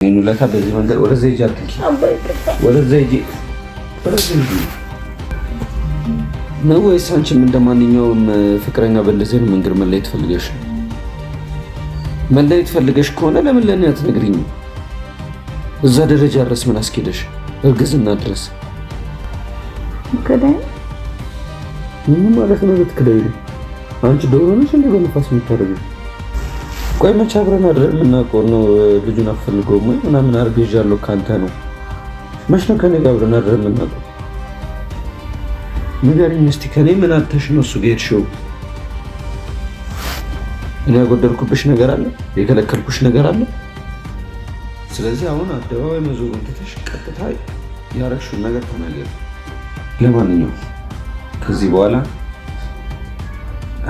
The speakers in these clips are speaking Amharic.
ለታ በዚህ መንገድ ወደዛ ሂጂ አትልኪ። ወደዛ ሂጂ ነው ወይስ አንቺም እንደማንኛውም ፍቅረኛ በለዘን መንገድ መለየት ፈልገሽ ነው? መለየት ፈልገሽ ከሆነ ለምን ለኔ አትነግሪኝም? እዛ ደረጃ ድረስ ምን አስኬደሽ? እርግዝና ድረስ ከዳይ ምን ማለት ነው? ልትክደይ ነው? አንቺ ዶሮ ነሽ እንዴ በነፋስ የምታደርጊው? ቆይ መቼ አብረን አድረን የምናውቀው ነው? ልጁን አፈልገውም ወይ ምናምን አርግዣለሁ ካንተ ነው። መች ነው ከኔ ጋር አብረን አድረን የምናውቀው? ንገሪኝ እስቲ ከኔ ምን አጥተሽ ነው እሱ ጋር ሄድሽው? እኔ ያጎደልኩብሽ ነገር አለ? የከለከልኩሽ ነገር አለ? ስለዚህ አሁን አደባባይ መዞሩን ትተሽ ቀጥታ ያረግሽውን ነገር ተናገሪ። ለማንኛውም ከዚህ በኋላ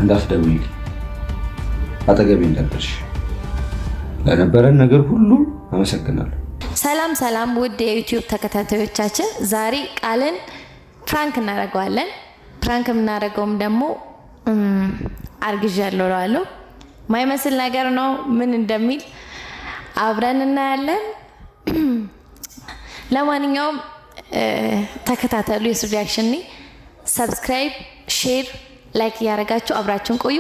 እንዳትደውይልኝ፣ አጠገቤ እንዳትደርሽ። ለነበረን ነገር ሁሉ አመሰግናለሁ። ሰላም ሰላም፣ ውድ የዩቲዩብ ተከታታዮቻችን፣ ዛሬ ቃልን ፕራንክ እናደርገዋለን። ፕራንክ የምናደርገውም ደግሞ አርግዣለሁ እለዋለሁ። ማይመስል ነገር ነው። ምን እንደሚል አብረን እናያለን። ለማንኛውም ተከታተሉ። የሱ ሪአክሽን ሰብስክራይብ፣ ሼር፣ ላይክ እያደረጋችሁ አብራችሁን ቆዩ።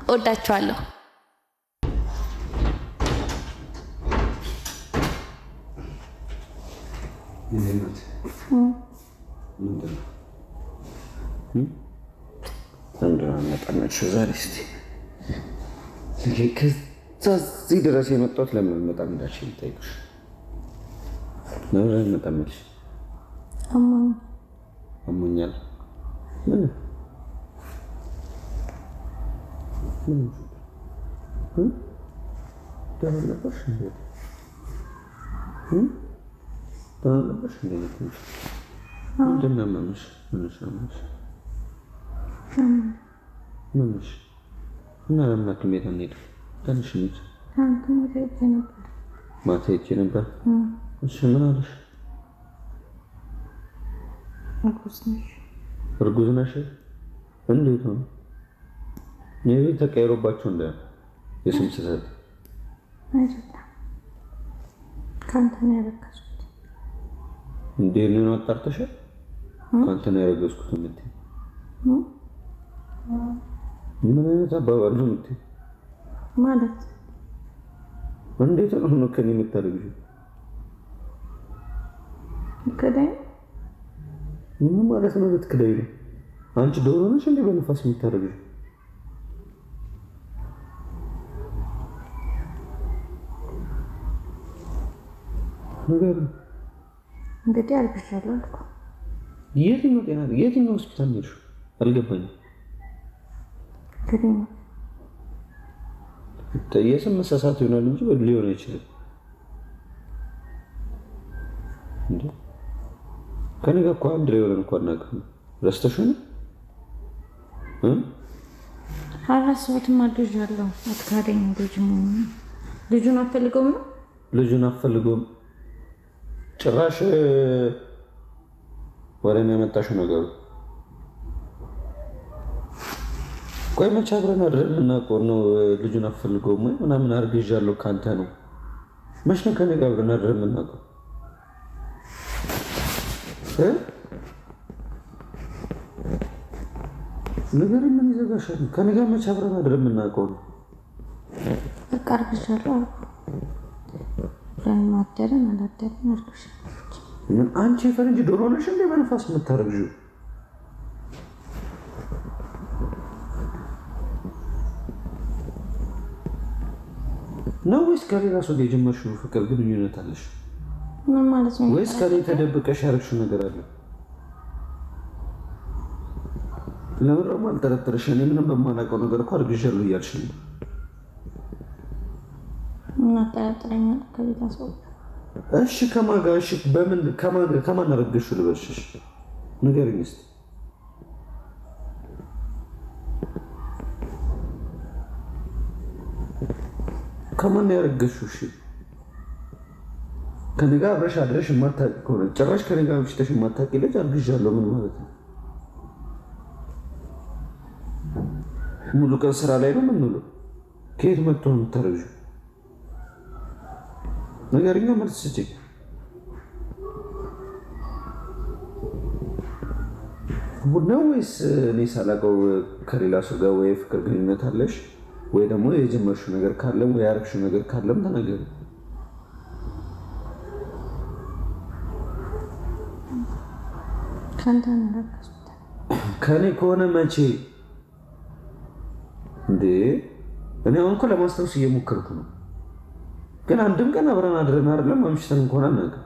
እወዳችኋለሁ። ከዚህ ድረስ የመጣሁት ለምን አልመጣም እንዳልሽኝ ልጠይቅሽ። ለምን አልመጣም አልሽ? አሞኛል። ምን ደህና ነበርሽ እንዴ? ደህና ነበርሽ እንዴ? ምንድን ነው ያመመሽ? ምንሽ አመመሽ? ምንሽ? እና ለምን ሐኪም ቤት አንሄድም? ትንሽ እንሂድ። ማታ ሄጄ ነበር። እሺ ምን አለሽ? እርጉዝ ነሽ? እንዴት ነው? የቤት ተቀይሮባቸው እንደ የስም ስህተት አይደለም። ከአንተ ነው ያረገዝኩት። እንዴ ነው አጣርተሻል? ከአንተ ነው ያረገዝኩት የምትይው ምን አይነት አባባል ነው የምትይው? ማለት እንዴት ነው ከኔ የምታረግዢው? ከዳይ ምን ማለት ነው? ልትክደይ ነው? አንቺ ዶሮ ነሽ እንዴ በነፋስ የምታረግዢው? ነገር እንግዲህ አርግዣለሁ አልኩ። የትኛው ሆስፒታል ነሽ? አልገባኝም። የስም መሳሳት ይሆናል እንጂ ሊሆን አይችልም። እንዴ ከኔ ጋር እኮ አንድ ላይ ሆነን እኮ አናውቅም። ረስተሽው ነው? አላስብትም። አርግዣለሁ። አትካደኝ። ልጁን አትፈልገውም ነው? ልጁን አትፈልገውም? ጭራሽ ወደ እኔ ያመጣሽው ነገሩ። ቆይ መቼ አብረን አድረን የምናውቀው ነው? ልጁን አትፈልገውም ወይ ምናምን አርግዣለሁ ካንተ ነው። መች ነው ከኔ ጋር አብረን አድረን የምናውቀው? ነገር ምን ይዘጋሻል? ከኔ ጋር መቼ አብረን አድረን የምናውቀው ነው? በቃ አርግዣለሁ አልኩ። ማደረን አላደረን አርግዣለሁ። አንቺ የፈረንጅ ዶሮ ነሽ እንዴ በነፋስ የምታረግዢው? ነው ወይስ ከሌላ ሰው ጋር የጀመርሽው ፍቅር ግንኙነት አለሽ? ምን ማለት ነው? ወይስ ከኔ ተደብቀሽ ያረግሽው ነገር አለ? ለምን ደግሞ አልጠረጠረሽ? እኔ ምንም በማላውቀው ነገር እኮ አርግዣለሁ እያልሽ ነው። እና ጠረጠረኛል ከሌላ ሰው። እሺ ከማን ጋር? እሺ በምን ከማን አረገሽው ልበልሽ? ንገሪኝ እስኪ። ከማን ያረገሽው? እሺ ከኔ ጋር አብረሽ አድረሽ የማታውቂ ከሆነ ጭራሽ ከኔ ጋር ብቻሽ የማታውቂ ልጅ አርግዣለሁ ምን ማለት ነው? ሙሉ ቀን ስራ ላይ ነው የምንውለው። ከየት መጥቶ ነው የምታረግዢው? ንገሪኛ፣ መልስ ስጪኝ። ነው ወይስ እኔ ሳላውቀው ከሌላ ሰው ጋር ወይ ፍቅር ግንኙነት አለሽ ወይ ደግሞ የጀመርሽው ነገር ካለም ወይ ያረግሽው ነገር ካለም ተናገሪ። ካንተ ነው ከኔ ከሆነ መቼ እንዴ? እኔ አሁን እኮ ለማስታወስ እየሞከርኩ ነው፣ ግን አንድም ቀን አብረን አድረን አይደለም አምሽተን እንኳን አናውቅም።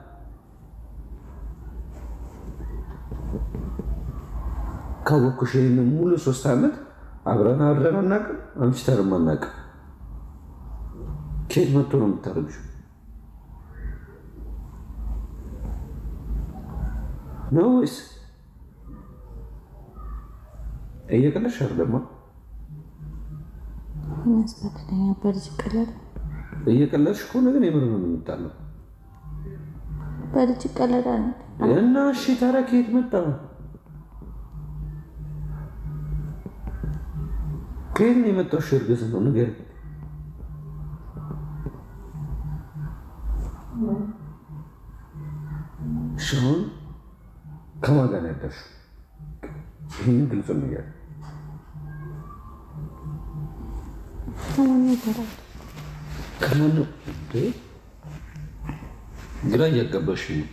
ካወቅኩሽ ይሄንን ሙሉ 3 ዓመት አብረን አድረን አናውቅም፣ አምሽተንም አናውቅም። ከየት መጥቶ ነው የምታደርጊው? ነው ወይስ እየቀለድሽ አይደለም? እናስቀድደኛ በልጅ ቀለድ እየቀለድሽ ከሆነ ግን የምር ነው የምጣለው። በልጅ ቀለድ እና እሺ፣ ታዲያ ከየት መጣ? ከየት ነው የመጣው? እርግዝ ነው ነገር ሻውን ከማን ጋር ነው ያደርሽው? ይህን ግልጽ ነገር ከማን ነው? ግራ እያጋባሽ ነው።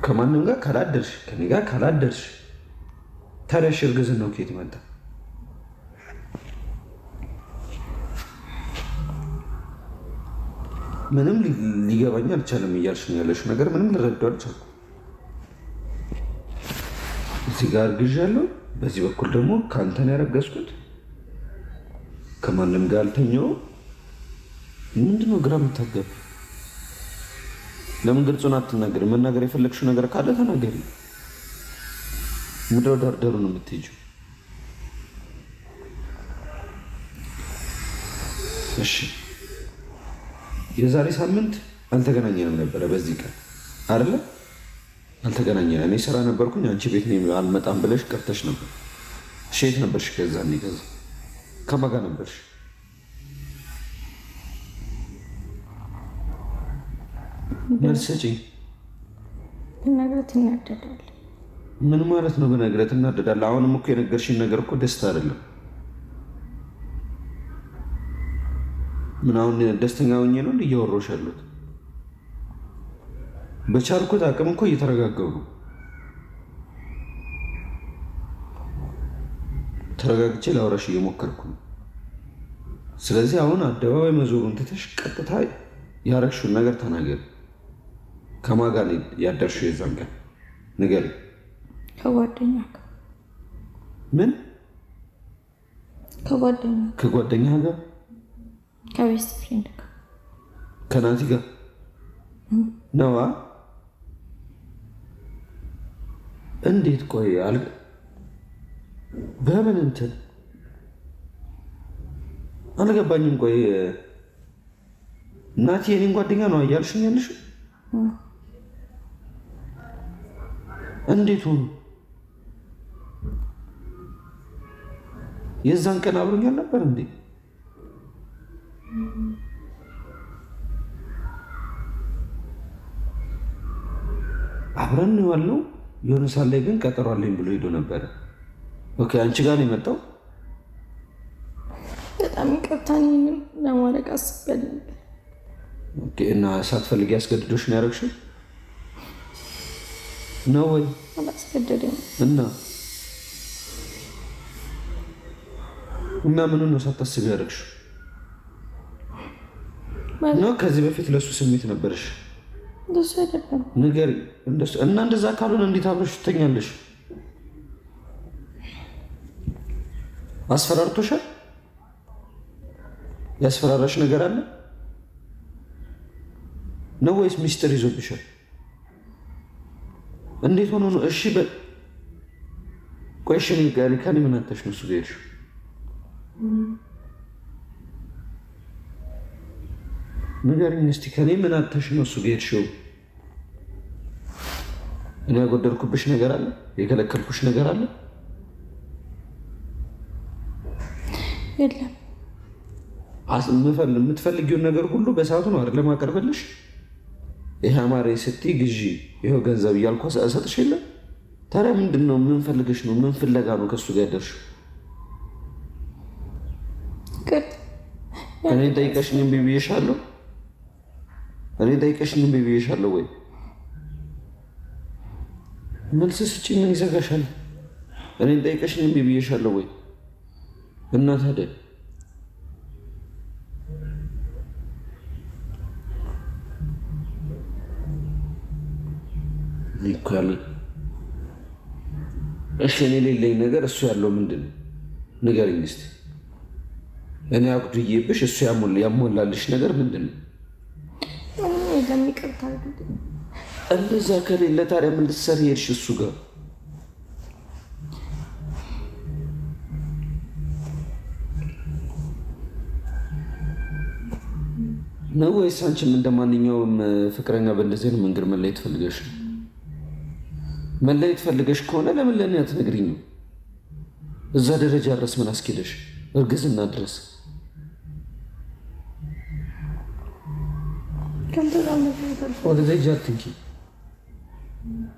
ከማንም ጋር ካላደርሽ፣ ከኔ ጋር ካላደርሽ ታዲያ እርግዝናው ነው ከየት መጣ? ምንም ሊገባኝ አልቻለም። እያልሽ ነው ያለሽው ነገር ምንም ልረዳው አልቻልኩም። እዚህ ጋር አርግዣለሁ፣ በዚህ በኩል ደግሞ ከአንተ ነው ያረገዝኩት፣ ከማንም ጋር አልተኛውም። ምንድነው ግራ የምታገቢ? ለምን ግልጹን አትናገሪ? መናገር የፈለግሽው ነገር ካለ ተናገሪ። ምድረ ዳርዳሩ ነው የምትሄጂው። እሺ የዛሬ ሳምንት አልተገናኘንም ነበረ። በዚህ ቀን አይደለ? አልተገናኘንም። እኔ ስራ ነበርኩኝ፣ አንቺ ቤት ነው አልመጣም ብለሽ ቀርተሽ ነበር። እሺ የት ነበርሽ? ከዛኔ ከማን ጋር ነበርሽ? መልስ ስጪኝ። ብነግርህ ትናደዳለህ። ምን ማለት ነው ብነግርህ ትናደዳለህ? አሁንም እኮ የነገርሽኝ ነገር እኮ ደስታ አይደለም። ምን አሁን ደስተኛ ሆኜ ነው እያወራሁሽ ያለሁት? በቻልኩት አቅም እኮ እየተረጋጋሁ ነው። ተረጋግቼ ላውራሽ እየሞከርኩ ነው። ስለዚህ አሁን አደባባይ መዞሩን ትተሽ ቀጥታ ያረግሽውን ነገር ተናገሪ። ከማን ጋር ያደርሽው የዛን ቀን ንገሪ። ከጓደኛ ጋር። ምን? ከጓደኛ ጋር? ከቤስት ፍሬንድ ጋር። ከናቲ ጋር ነዋ? እንዴት? ቆይ በምን እንትን አልገባኝም። ቆይ ናቲ የኔን ጓደኛ ነው እያልሽኝ ያለሽው? እንዴት ሆኖ? የዛን ቀን አብሮኝ አልነበር እንዴ? አብረን ነው ያለው። የሆነ ሳለ ግን ቀጠሮ አለኝ ብሎ ሄዶ ነበረ። ኦኬ፣ አንቺ ጋር ነው የመጣው? በጣም ይቅርታ፣ ለማድረግ አስቤያለሁ ነበር። ኦኬ። እና ሳትፈልጊ ያስገድዶሽ ነው ያደረግሽው ነው ወይ? አላስገደደኝ። እና ምኑን ነው ሳታስቢ ያደረግሽው ነው? ከዚህ በፊት ለሱ ስሜት ነበርሽ? እንደሱ አይደለም። ንገሪ። እና እንደዛ ካልሆነ እንዴት አብረሽ ትተኛለሽ? አስፈራርቶሻል? ያስፈራራሽ ነገር አለ ነው ወይስ ሚስጥር ይዞብሻል? እንዴት ሆኖ ነው? እሺ ቆይ እሺ፣ ከኔ ምን አተሽ ነው እሱ ጋር ሄድሽው? ንገሪኝ እስኪ፣ ከኔ ምን አተሽ ነው እሱ ጋር ሄድሽው? እኔ ያጎደልኩብሽ ነገር አለ? የከለከልኩሽ ነገር አለ? የለም። የምትፈልጊውን ነገር ሁሉ በሰዓቱ ነው አይደል ለማቀርብልሽ። ይሄ አማሬ ስትይ ግዢ ይኸው ገንዘብ እያልኩ እሰጥሽ የለ። ታዲያ ምንድን ነው? ምን ፈልገሽ ነው? ምን ፍለጋ ነው ከእሱ ጋር ያደርሽው? እኔ ጠይቀሽኝ እምቢ ብዬሻለሁ? እኔ ጠይቀሽኝ እምቢ ብዬሻለሁ ወይ? መልስ ስጪ። ምን ይዘጋሻል? እኔን ጠይቀሽኝ እምቢ ብዬሻለሁ ወይ? እና ታዲያ እኮ ያለኝ እሺ፣ እኔ የሌለኝ ነገር እሱ ያለው ምንድን ነው? ንገሪኝ እስኪ። እኔ አጉድዬብሽ እሱ ያሞላልሽ ነገር ምንድን ነው? እንደዛ ከሌለ ታዲያ ምን ልትሰሪ ሄድሽ እሱ ጋር? ነው ወይስ አንቺም እንደማንኛውም ፍቅረኛ በእንደዚህ አይነት መንገድ መለየት ፈልገሽ ነው? መለየት ፈልገሽ ከሆነ ለምን ለእኔ አትነግሪኝም? እዛ ደረጃ ድረስ ምን አስኬደሽ? እርግዝና ድረስ ወደዛ ሂጂ። አትንኪ፣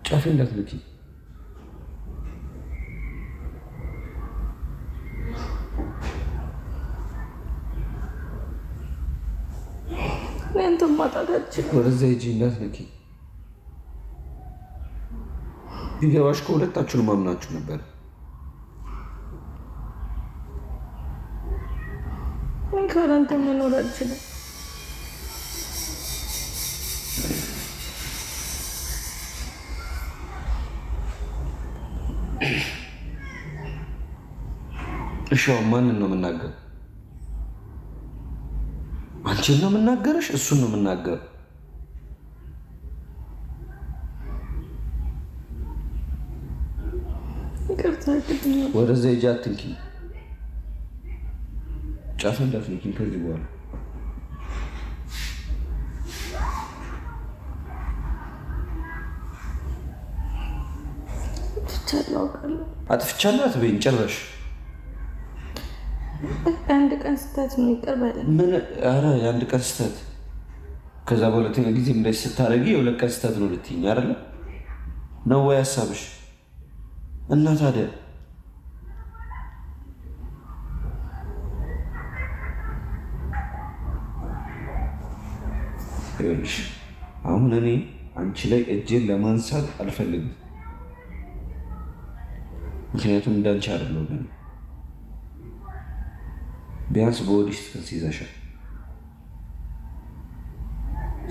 ጫፌ እንዳትነኪ። ወደዛ ሂጂ፣ እንዳትነኪ። ቢገባሽ ከሁለታችሁን ማምናችሁ ነበር። ካላንተ መኖር አልችልም። እሺ ማንን ነው የምናገር? አንቺን ነው የምናገርሽ? እሱን ነው የምናገር? ወደዛ ሂጂ፣ አትንኪ፣ ጫፍ እንዳትነኪ ከዚህ በኋላ። አጥፍቻለሁ አትበይኝ ጭራሽ። አንድ ቀን ስህተት ነው ይቀርባል። ምን? ኧረ የአንድ ቀን ስህተት ከዛ በሁለተኛ ጊዜ እንደዚህ ስታደርጊ የሁለት ቀን ስህተት ነው ልትይኝ አይደለ? ነው ወይ ሀሳብሽ? እና ታዲያ ይኸውልሽ አሁን እኔ አንቺ ላይ እጄን ለማንሳት አልፈልግም። ምክንያቱም እንዳንቺ አይደለሁም። ቢያንስ በወዲሽ ትክክል ይዘሻል።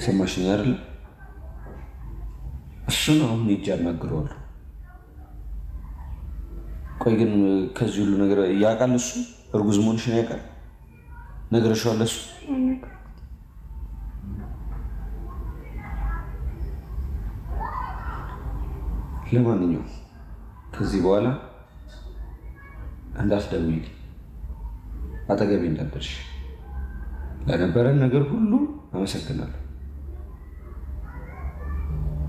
ሰማሽኝ አይደለ? እሱን አሁን ሂጅ አናግረዋለሁ። ቆይ ግን ከዚህ ሁሉ ነገር ያውቃል እሱ? እርጉዝ መሆንሽን ያውቃል? ነግረሽዋል እሱ? ለማንኛውም ከዚህ በኋላ እንዳትደውይልኝ፣ አጠገቤ እንዳትደርሺ። ለነበረን ነገር ሁሉ አመሰግናለሁ።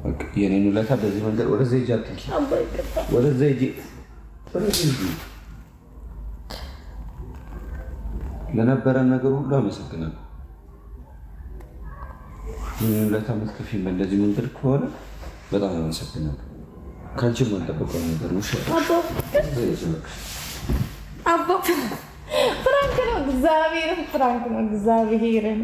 በቃ የኔን ውለታ በዚህ መንገድ ወደዛ ሂጂ፣ አትንኪ፣ ወደዛ ሂጂ። ለነበረን ነገር ሁሉ አመሰግናለሁ። የኔን ውለታ የምትከፊኝ በእንደዚህ መንገድ ከሆነ በጣም አመሰግናለሁ። ከአንቺ የማልጠበቀው ነገር ነው። ፍራንክ ነው፣ እግዚአብሔርን ፍራንክ ነው። እግዚአብሔርን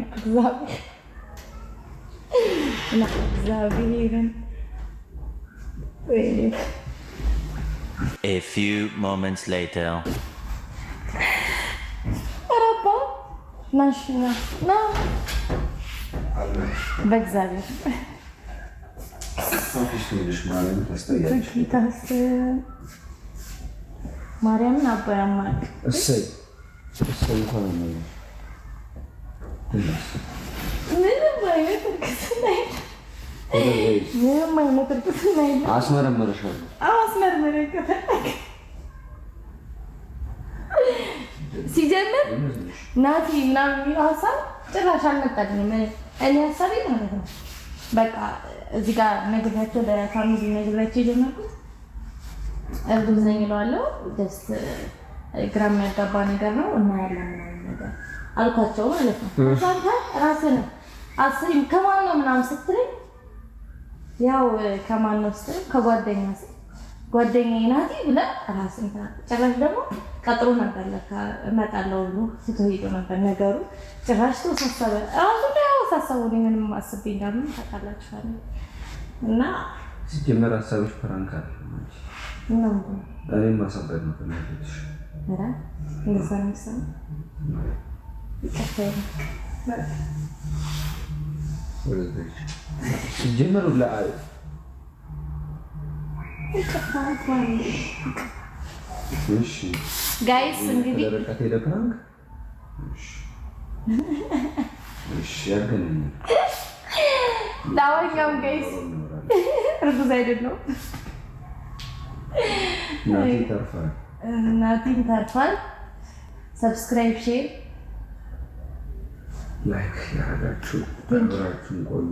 A few moments later. አራባ ማሽና ና በእግዚአብሔር ማርያምን አባያማ እሰይ እንኳን ነው። ምንም አይነት እርግዝና የለም። ምንም አይነት እርግዝና የለም። አስመረመረሻለሁ። አስመርመረኝ ከፈለክ ሲጀምር ናቲ ምናምን የሚለው ሀሳብ ጭራሽ አልመጣልኝም። እኔ ሀሳቤ ማለት ነው በቃ እዚህ ጋር ነግሬያቸው ለፋሚሊ ነግሬያቸው የጀመርኩት እርጉዝ ነኝ እለዋለሁ። ደስ ግራ የሚያጋባ ነገር ነው እና ያለ ምናምን ነገር አልኳቸው ማለት ነው። አንተ ራስህ ነህ አስሪም ከማን ነው ምናምን ስትለኝ ያው ከማን ነው ስትለኝ ከጓደኛዬ ናቲ ብለህ ራስህን ጭራሽ ደግሞ ቀጥሮ ነበር ለካ እመጣለሁ ብሎ ትቶ ሄዶ ነበር ነገሩ። ጭራሽ ተወሳሰበ ራሱ ነው ያወሳሰበው። ምንም አስቤ እንዳልሆነ ታውቃላችሁ እና ሲጀመር ሀሳብሽ ፕራንክ አይደለም ነው እኔም ማሳበድ ነው ፍላጎትሽ። ኧረ እንደዛ ነው ሰው ይከፈል ወለደሽ ሲጀመር ለአይ እሺ ጋይስ እንግዲህ ለረቀት ሄደ ፕራንክ እሺ ያገናኝ ዳዋኛው ጋይስ እርጉዝ አይደለም ናቲን ተርፋል። ሰብስክራይብ ሼር ላይክ ያደርጋችሁ ተባራችሁ ቆዩ።